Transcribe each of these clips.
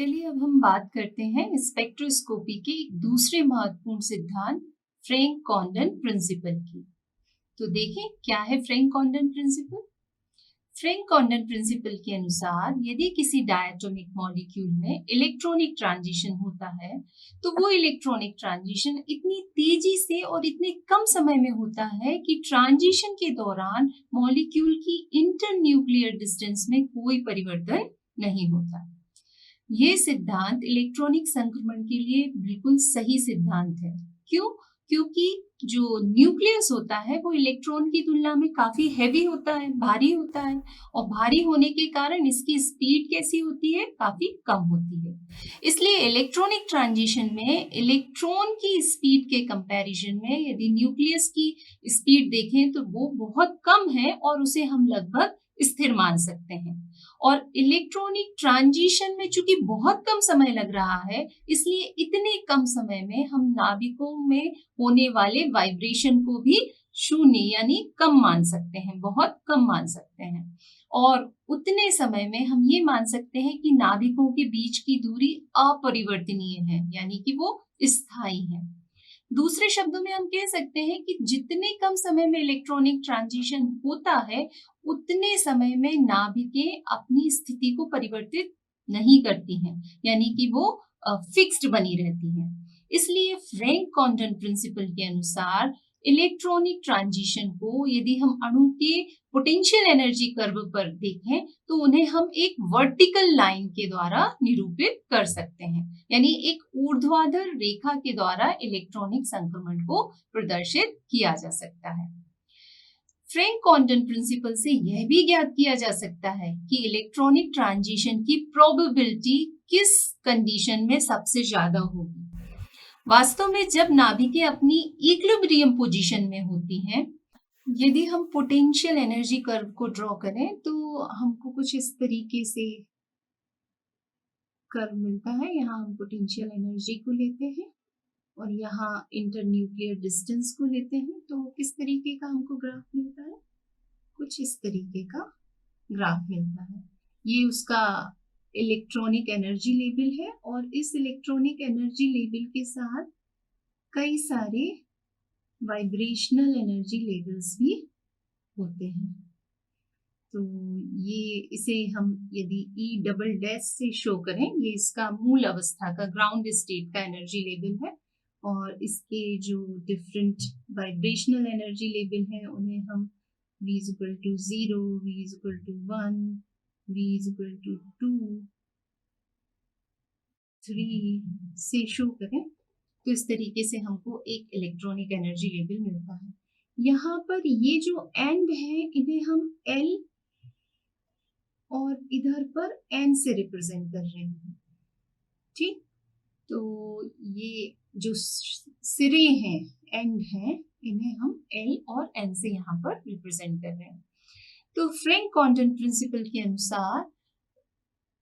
चलिए अब हम बात करते हैं स्पेक्ट्रोस्कोपी के एक दूसरे महत्वपूर्ण सिद्धांत फ्रैंक कॉन्डन प्रिंसिपल की। तो देखें क्या है Franck Condon principle. Franck Condon principle के अनुसार यदि किसी डायटोमिक मॉलिक्यूल में इलेक्ट्रॉनिक ट्रांजिशन होता है तो वो इलेक्ट्रॉनिक ट्रांजिशन इतनी तेजी से और इतने कम समय में होता है कि ट्रांजिशन के दौरान मॉलिक्यूल की इंटरन्यूक्लियर डिस्टेंस में कोई परिवर्तन नहीं होता। ये सिद्धांत इलेक्ट्रॉनिक संक्रमण के लिए बिल्कुल सही सिद्धांत है। क्यों? क्योंकि जो न्यूक्लियस होता है वो इलेक्ट्रॉन की तुलना में काफी हैवी होता है, भारी होता है, और भारी होने के कारण इसकी स्पीड कैसी होती है? काफी कम होती है। इसलिए इलेक्ट्रॉनिक ट्रांजिशन में इलेक्ट्रॉन की स्पीड के कंपैरिजन में यदि न्यूक्लियस की स्पीड देखें तो वो बहुत कम है और उसे हम लगभग स्थिर मान सकते हैं। और इलेक्ट्रॉनिक ट्रांजिशन में चूंकि बहुत कम समय लग रहा है, इसलिए इतने कम समय में हम नाभिकों में होने वाले वाइब्रेशन को भी शून्य यानी कम मान सकते हैं, बहुत कम मान सकते हैं। और उतने समय में हम ये मान सकते हैं कि नाभिकों के बीच की दूरी अपरिवर्तनीय है, यानी कि वो स्थायी है। दूसरे शब्दों में हम कह सकते हैं कि जितने कम समय में इलेक्ट्रॉनिक ट्रांजिशन होता है, उतने समय में नाभिकें अपनी स्थिति को परिवर्तित नहीं करती हैं, यानी कि वो फिक्स्ड बनी रहती हैं। इसलिए फ्रैंक कॉन्डन प्रिंसिपल के अनुसार इलेक्ट्रॉनिक ट्रांजिशन को यदि हम अणु के पोटेंशियल एनर्जी कर्व पर देखें तो उन्हें हम एक वर्टिकल लाइन के द्वारा निरूपित कर सकते हैं, यानी एक ऊर्ध्वाधर रेखा के द्वारा इलेक्ट्रॉनिक संक्रमण को प्रदर्शित किया जा सकता है। फ्रैंक कॉन्डन प्रिंसिपल से यह भी ज्ञात किया जा सकता है कि इलेक्ट्रॉनिक ट्रांजिशन की प्रोबेबिलिटी किस कंडीशन में सबसे ज्यादा होगी। वास्तव में जब नाभिकें अपनी इक्विलिब्रियम पोजीशन में होती हैं, यदि हम पोटेंशियल एनर्जी कर्व को ड्रॉ करें तो हमको कुछ इस तरीके से कर्व मिलता है। यहाँ हम पोटेंशियल एनर्जी को लेते हैं और यहाँ इंटरन्यूक्लियर डिस्टेंस को लेते हैं, तो किस तरीके का हमको ग्राफ मिलता है? कुछ इस तरीके का ग्राफ मिलता है। ये उसका इलेक्ट्रॉनिक एनर्जी लेवल है और इस इलेक्ट्रॉनिक एनर्जी लेवल के साथ कई सारे वाइब्रेशनल एनर्जी लेवल्स भी होते हैं। तो ये इसे हम यदि ई डबल डैश से शो करें, ये इसका मूल अवस्था का ग्राउंड स्टेट का एनर्जी लेवल है और इसके जो डिफरेंट वाइब्रेशनल एनर्जी लेवल हैं उन्हें हम v is equal to 0, v is equal to 1, v is equal to 2, 3 से शो करें तो इस तरीके से हमको एक इलेक्ट्रॉनिक एनर्जी लेवल मिलता है। यहाँ पर ये जो एंड है इन्हें हम L और इधर पर N से रिप्रेजेंट कर रहे हैं। ठीक, तो ये जो सिरे हैं, एंड हैं, इन्हें हम L और N से यहाँ पर रिप्रेजेंट कर रहे हैं। तो फ्रैंक कॉन्डन प्रिंसिपल के अनुसार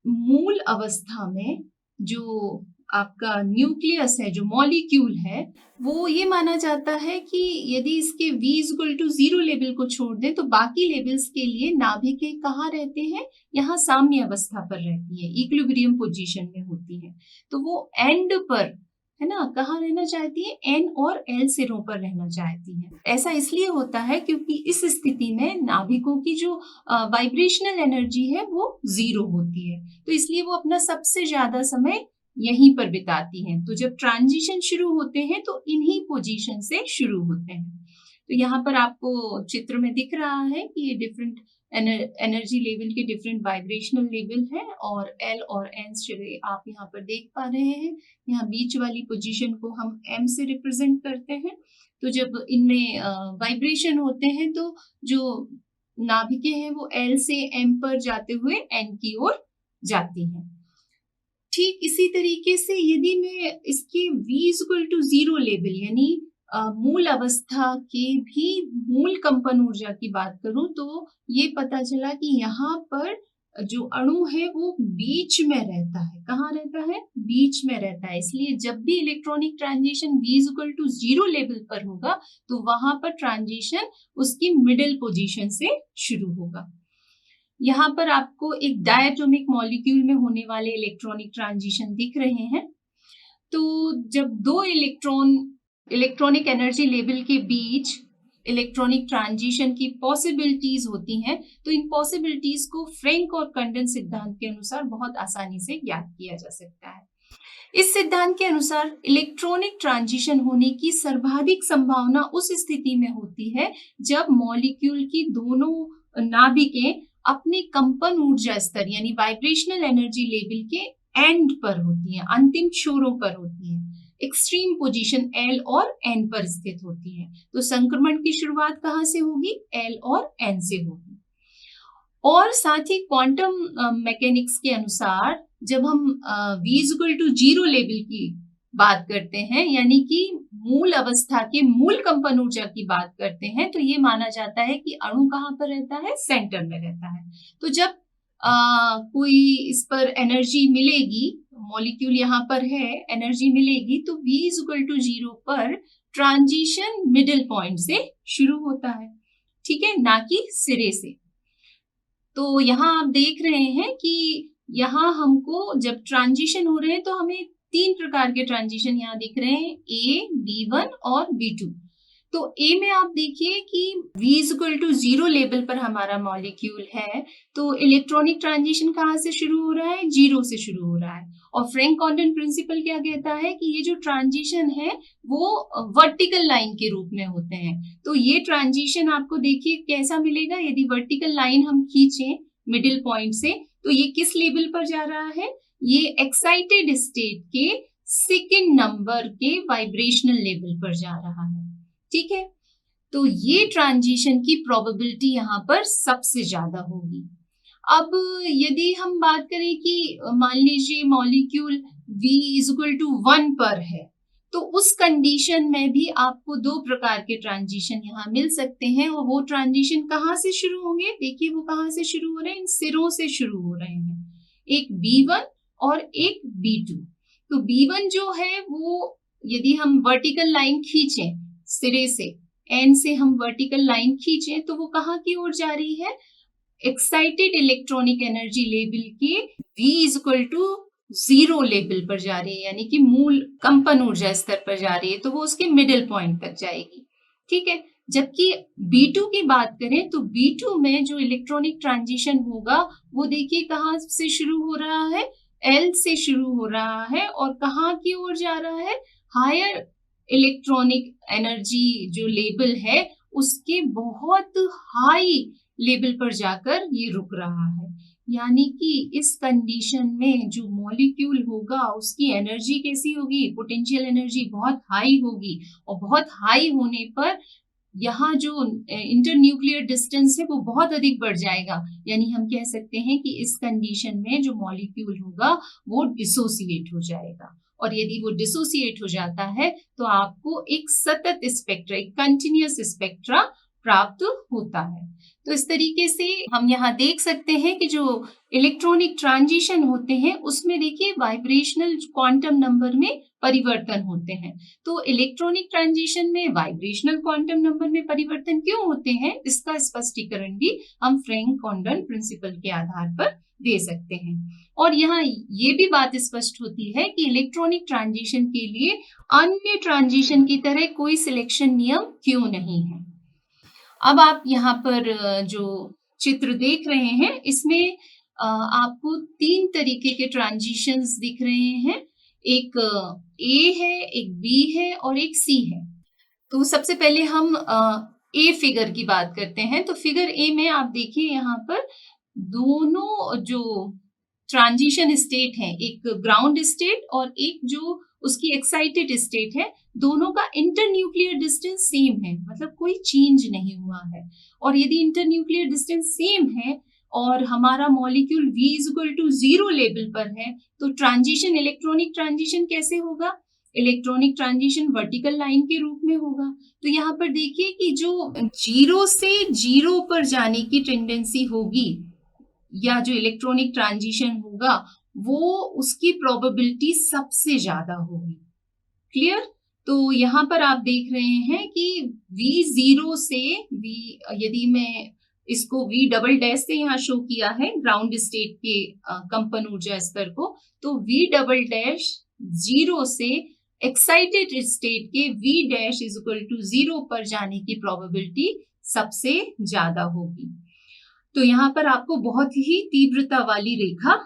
मूल अवस्था में जो आपका न्यूक्लियस है, जो मॉलिक्यूल है, वो ये माना जाता है कि यदि इसके v इक्वल टू 0 लेवल को छोड़ दें तो बाकी लेवल्स के लिए नाभिकें कहाँ रहते हैं? यहाँ साम्य अवस्था पर रहती है, इक्विलिब्रियम पोजीशन में होती है। तो वो एंड पर है ना, कहाँ रहना चाहती है? N और L सिरों पर रहना चाहती है। ऐसा इसलिए होता है क्योंकि इस स्थिति में नाभिकों की जो वाइब्रेशनल एनर्जी है वो 0 होती है, तो इसलिए वो अपना सबसे ज्यादा समय यहीं पर बिताती हैं। तो जब ट्रांजिशन शुरू होते हैं तो इन्हीं पोजीशन से शुरू होते हैं। तो यहाँ पर आपको चित्र में दिख रहा है कि ये डिफरेंट एनर्जी लेवल के डिफरेंट वाइब्रेशनल लेवल है और L और N सिरे आप यहाँ पर देख पा रहे हैं। यहाँ बीच वाली पोजीशन को हम M से रिप्रेजेंट करते हैं। तो जब इनमें वाइब्रेशन होते हैं तो जो नाभिकें हैं वो L से M पर जाते हुए N की ओर जाती हैं। ठीक इसी तरीके से यदि मैं इसके v इक्वल टू 0 लेवल यानी मूल अवस्था के भी मूल कंपन ऊर्जा की बात करूं तो ये पता चला कि यहाँ पर जो अणु है वो बीच में रहता है। कहाँ रहता है? बीच में रहता है। इसलिए जब भी electronic transition v equal to 0 level पर होगा तो वहां पर ट्रांजिशन उसकी मिडिल पोजीशन से शुरू होगा। यहाँ पर आपको एक डायटोमिक मॉलिक्यूल में होने वाले इलेक्ट्रॉनिक ट्रांजिशन दिख रहे हैं। तो जब दो इलेक्ट्रॉनिक एनर्जी लेवल के बीच इलेक्ट्रॉनिक ट्रांजिशन की पॉसिबिलिटीज होती हैं, तो इन पॉसिबिलिटीज को फ्रैंक और कंडन सिद्धांत के अनुसार बहुत आसानी से ज्ञात किया जा सकता है। इस सिद्धांत के अनुसार इलेक्ट्रॉनिक ट्रांजिशन होने की सर्वाधिक संभावना उस स्थिति में होती है जब मॉलिक्यूल की दोनों नाभिकें अपने कंपन ऊर्जा स्तर यानी वाइब्रेशनल एनर्जी लेवल के एंड पर होती हैं, अंतिम छोरों पर होती हैं, एक्सट्रीम पोजीशन L और N पर स्थित होती है। तो संक्रमण की शुरुआत कहाँ से होगी? L और N से होगी। और साथ ही क्वांटम मैकेनिक्स के अनुसार जब हम V=0 लेवल की बात करते हैं, यानी कि मूल अवस्था के मूल कंपन ऊर्जा की बात करते हैं, तो ये माना जाता है कि अणु कहाँ पर रहता है? सेंटर में रहता है। तो जब कोई इस पर एनर्जी मिलेगी, मॉलिक्यूल यहाँ पर है, एनर्जी मिलेगी, तो V=0 पर ट्रांजिशन मिडिल पॉइंट से शुरू होता है, ठीक है, ना कि सिरे से। तो यहाँ आप देख रहे हैं कि यहाँ हमको जब ट्रांजिशन हो रहे हैं तो हमें 3 प्रकार के ट्रांजिशन यहाँ दिख रहे हैं, A, B1 और B2। तो A में आप देखिए कि V=0 लेवल पर हमारा मॉलिक्यूल है, तो इलेक्ट्रॉनिक ट्रांजिशन कहाँ से शुरू हो रहा है? 0 से शुरू हो रहा है। और फ्रैंक कॉन्डन प्रिंसिपल क्या कहता है कि ये जो ट्रांजिशन है वो वर्टिकल लाइन के रूप में होते हैं। तो ये ट्रांजिशन आपको देखिए कैसा मिलेगा, यदि वर्टिकल लाइन हम खींचें मिडिल पॉइंट से, तो ये किस लेवल पर जा रहा है? ये एक्साइटेड स्टेट के सेकेंड नंबर के वाइब्रेशनल लेवल पर जा रहा है, ठीक है। तो ये ट्रांजिशन की प्रोबेबिलिटी यहाँ पर सबसे ज्यादा होगी। अब यदि हम बात करें कि मान लीजिए मॉलिक्यूल V=1 पर है, तो उस कंडीशन में भी आपको 2 प्रकार के ट्रांजिशन यहाँ मिल सकते हैं। और वो ट्रांजिशन कहाँ से शुरू होंगे? देखिए वो कहाँ से शुरू हो रहे हैं? इन सिरों से शुरू हो रहे हैं, एक B1 और एक B2। तो B1 जो है वो यदि हम वर्टिकल लाइन खींचें सिरे से, N से हम वर्टिकल लाइन खींचें, तो वो कहाँ की ओर जा रही है? एक्साइटेड इलेक्ट्रॉनिक एनर्जी लेवल के V=0 लेवल पर जा रही है, यानी कि मूल कंपन ऊर्जा स्तर पर जा रही है, तो वो उसके मिडिल पॉइंट तक जाएगी, ठीक है। जबकि B2 की बात करें तो B2 में जो इलेक्ट्रॉनिक ट्रांजिशन होगा वो देखिए कहाँ से शुरू हो रहा है? L से शुरू हो रहा है और कहाँ की ओर जा रहा है? हायर इलेक्ट्रॉनिक एनर्जी जो लेवल है उसके बहुत हाई लेवल पर जाकर ये रुक रहा है। यानी कि इस कंडीशन में जो मॉलिक्यूल होगा उसकी एनर्जी कैसी होगी? पोटेंशियल एनर्जी बहुत हाई होगी, और बहुत हाई होने पर यहाँ जो इंटरन्यूक्लियर डिस्टेंस है वो बहुत अधिक बढ़ जाएगा। यानी हम कह सकते हैं कि इस कंडीशन में जो मॉलिक्यूल होगा वो डिसोसिएट हो जाएगा, और यदि वो डिसोसिएट हो जाता है तो आपको एक सतत स्पेक्ट्रा, एक कंटिन्यूअस स्पेक्ट्रा प्राप्त होता है। तो इस तरीके से हम यहाँ देख सकते हैं कि जो इलेक्ट्रॉनिक ट्रांजिशन होते हैं उसमें देखिए वाइब्रेशनल क्वांटम नंबर में परिवर्तन होते हैं। तो इलेक्ट्रॉनिक ट्रांजिशन में वाइब्रेशनल क्वांटम नंबर में परिवर्तन क्यों होते हैं, इसका स्पष्टीकरण भी हम फ्रैंक कॉन्डन प्रिंसिपल के आधार पर दे सकते हैं। और यहाँ ये भी बात स्पष्ट होती है कि इलेक्ट्रॉनिक ट्रांजिशन के लिए अन्य ट्रांजिशन की तरह कोई सिलेक्शन नियम क्यों नहीं है। अब आप यहाँ पर जो चित्र देख रहे हैं इसमें आपको 3 तरीके के ट्रांजिशंस दिख रहे हैं, एक A है, एक B है और एक C है। तो सबसे पहले हम A फिगर की बात करते हैं। तो फिगर A में आप देखिए यहाँ पर दोनों जो ट्रांजिशन स्टेट है, एक ग्राउंड स्टेट और एक जो उसकी एक्साइटेड स्टेट है, दोनों का इंटरन्यूक्लियर डिस्टेंस सेम है, मतलब कोई चेंज नहीं हुआ है। और यदि इंटरन्यूक्लियर डिस्टेंस सेम है और हमारा मॉलिक्यूल V=0 लेवल पर है, तो ट्रांजिशन, इलेक्ट्रॉनिक ट्रांजिशन कैसे होगा? इलेक्ट्रॉनिक ट्रांजिशन वर्टिकल लाइन के रूप में होगा। तो यहाँ पर देखिए कि जो 0 से 0 पर जाने की टेंडेंसी होगी या जो इलेक्ट्रॉनिक ट्रांजिशन होगा वो उसकी प्रोबेबिलिटी सबसे ज्यादा होगी। क्लियर? तो यहाँ पर आप देख रहे हैं कि V0 से यदि मैं इसको V डबल डैश से यहाँ शो किया है ग्राउंड स्टेट के कंपन ऊर्जा स्तर को। तो V डबल डैश 0 से एक्साइटेड स्टेट के V dash is equal to 0 पर जाने की प्रोबेबिलिटी सबसे ज्यादा होगी। तो यहाँ पर आपको बहुत ही तीव्रता वाली रेखा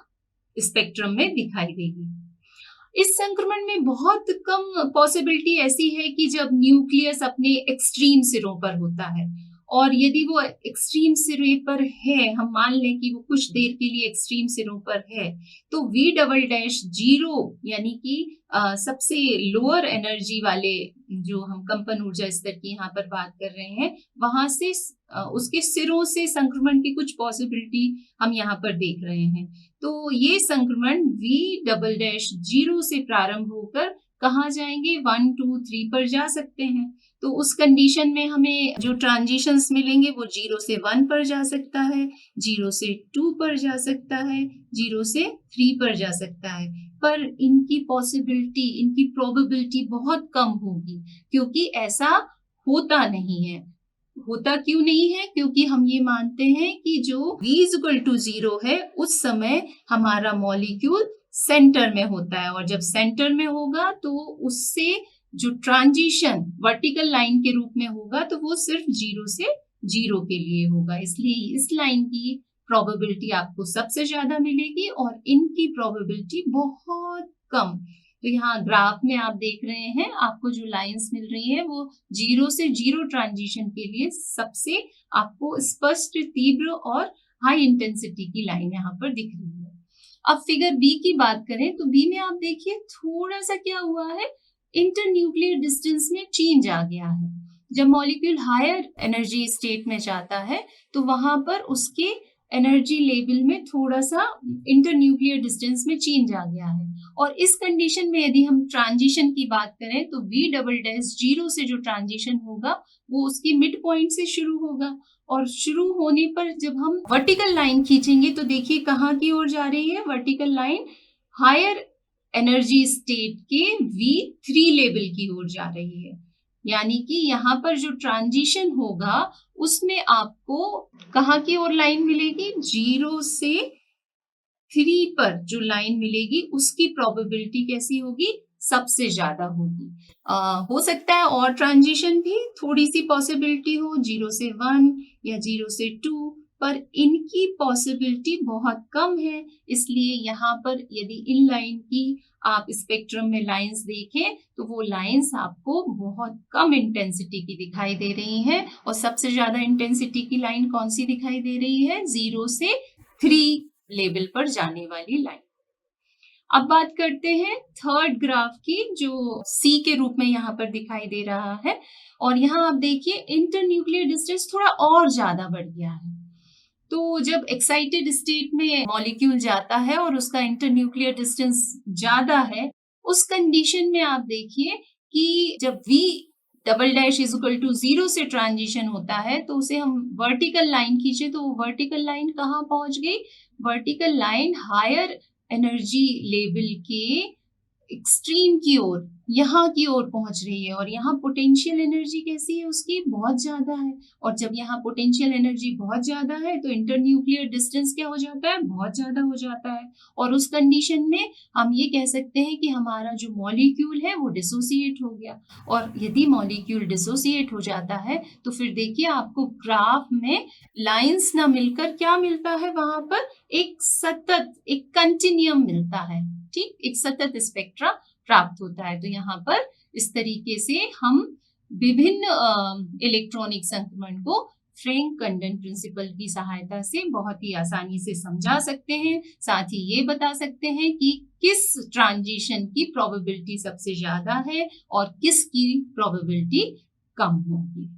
स्पेक्ट्रम में दिखाई देगी। इस संक्रमण में बहुत कम पॉसिबिलिटी ऐसी है कि जब न्यूक्लियस अपने एक्सट्रीम सिरों पर होता है, और यदि वो एक्सट्रीम सिरे पर है, हम मान लें कि वो कुछ देर के लिए एक्सट्रीम सिरों पर है, तो V डबल डैश 0 यानी कि सबसे लोअर एनर्जी वाले जो हम कंपन ऊर्जा स्तर की यहाँ पर बात कर रहे हैं, वहां से उसके सिरों से संक्रमण की कुछ पॉसिबिलिटी हम यहाँ पर देख रहे हैं। तो ये संक्रमण V डबल डैश 0 से प्रारंभ होकर कहाँ जाएंगे, 1, 2, 3 पर जा सकते हैं। तो उस कंडीशन में हमें जो ट्रांजिशंस मिलेंगे वो 0 से 1 पर जा सकता है, 0 से 2 पर जा सकता है, 0 से 3 पर जा सकता है। पर इनकी पॉसिबिलिटी, इनकी प्रोबेबिलिटी बहुत कम होगी, क्योंकि ऐसा होता नहीं है। होता क्यों नहीं है? क्योंकि हम ये मानते हैं कि जो V इज इक्वल टू 0 है, उस समय हमारा मॉलिक्यूल सेंटर में होता है, और जब सेंटर में होगा तो उससे जो ट्रांजिशन वर्टिकल लाइन के रूप में होगा तो वो सिर्फ 0 से 0 के लिए होगा। इसलिए इस लाइन की प्रोबेबिलिटी आपको सबसे ज्यादा मिलेगी और इनकी प्रोबेबिलिटी बहुत कम। तो यहाँ ग्राफ में आप देख रहे हैं, आपको जो लाइंस मिल रही है वो 0 से 0 ट्रांजिशन के लिए सबसे आपको स्पष्ट, तीव्र और हाई इंटेंसिटी की लाइन यहाँ पर दिख रही है। अब फिगर बी की बात करें तो बी में आप देखिए थोड़ा सा क्या हुआ है, इंटरन्यूक्लियर डिस्टेंस में चेंज आ गया है। जब मॉलिक्यूल हायर एनर्जी स्टेट में जाता है तो वहां पर उसके एनर्जी लेवल में थोड़ा सा इंटरन्यूक्लियर डिस्टेंस में चेंज आ गया है। और इस कंडीशन में यदि हम ट्रांजिशन की बात करें तो V डबल डैश 0 से जो ट्रांजिशन होगा वो उसकी मिड पॉइंट से शुरू होगा, और शुरू होने पर जब हम वर्टिकल लाइन खींचेंगे तो देखिए कहाँ की ओर जा रही है vertical line, higher energy state के V3 लेवल की ओर जा रही है। यानी कि यहाँ पर जो ट्रांजिशन होगा उसमें आपको कहाँ की ओर लाइन मिलेगी, 0 से 3 पर जो लाइन मिलेगी उसकी प्रोबेबिलिटी कैसी होगी, सबसे ज्यादा होगी। हो सकता है और ट्रांजिशन भी थोड़ी सी पॉसिबिलिटी हो, 0 से 1 या 0 से 2, पर इनकी पॉसिबिलिटी बहुत कम है। इसलिए यहाँ पर यदि इन लाइन की आप स्पेक्ट्रम में लाइंस देखें तो वो लाइंस आपको बहुत कम इंटेंसिटी की दिखाई दे रही हैं, और सबसे ज्यादा इंटेंसिटी की लाइन कौन सी दिखाई दे रही है, 0 से 3 लेवल पर जाने वाली लाइन। अब बात करते हैं थर्ड ग्राफ की, जो C के रूप में यहाँ पर दिखाई दे रहा है, और यहाँ आप देखिए इंटरन्यूक्लियर डिस्टेंस थोड़ा और ज्यादा बढ़ गया है। तो जब एक्साइटेड स्टेट में मॉलिक्यूल जाता है और उसका इंटरन्यूक्लियर डिस्टेंस ज्यादा है, उस कंडीशन में आप देखिए कि जब V double dash is equal to 0 से ट्रांजिशन होता है तो उसे हम वर्टिकल लाइन खींचे तो वर्टिकल लाइन कहाँ पहुंच गई, vertical line higher energy level के एक्सट्रीम की ओर, यहाँ की ओर पहुंच रही है, और यहाँ पोटेंशियल एनर्जी कैसी है, उसकी बहुत ज्यादा है। और जब यहाँ पोटेंशियल एनर्जी बहुत ज्यादा है तो इंटरन्यूक्लियर डिस्टेंस क्या हो जाता है, बहुत ज्यादा हो जाता है। और उस कंडीशन में हम ये कह सकते हैं कि हमारा जो मॉलिक्यूल है वो डिसोसिएट हो गया। और यदि मॉलिक्यूल डिसोसिएट हो जाता है तो फिर देखिए आपको ग्राफ में लाइंस ना मिलकर क्या मिलता है, वहां पर एक सतत, एक कंटिन्यूम मिलता है, ठीक, एक सतत स्पेक्ट्रा प्राप्त होता है। तो यहाँ पर इस तरीके से हम विभिन्न इलेक्ट्रॉनिक संक्रमण को फ्रैंक कंडन प्रिंसिपल की सहायता से बहुत ही आसानी से समझा सकते हैं। साथ ही ये बता सकते हैं कि किस ट्रांजिशन की प्रोबेबिलिटी सबसे ज्यादा है और किस की प्रोबेबिलिटी कम होगी।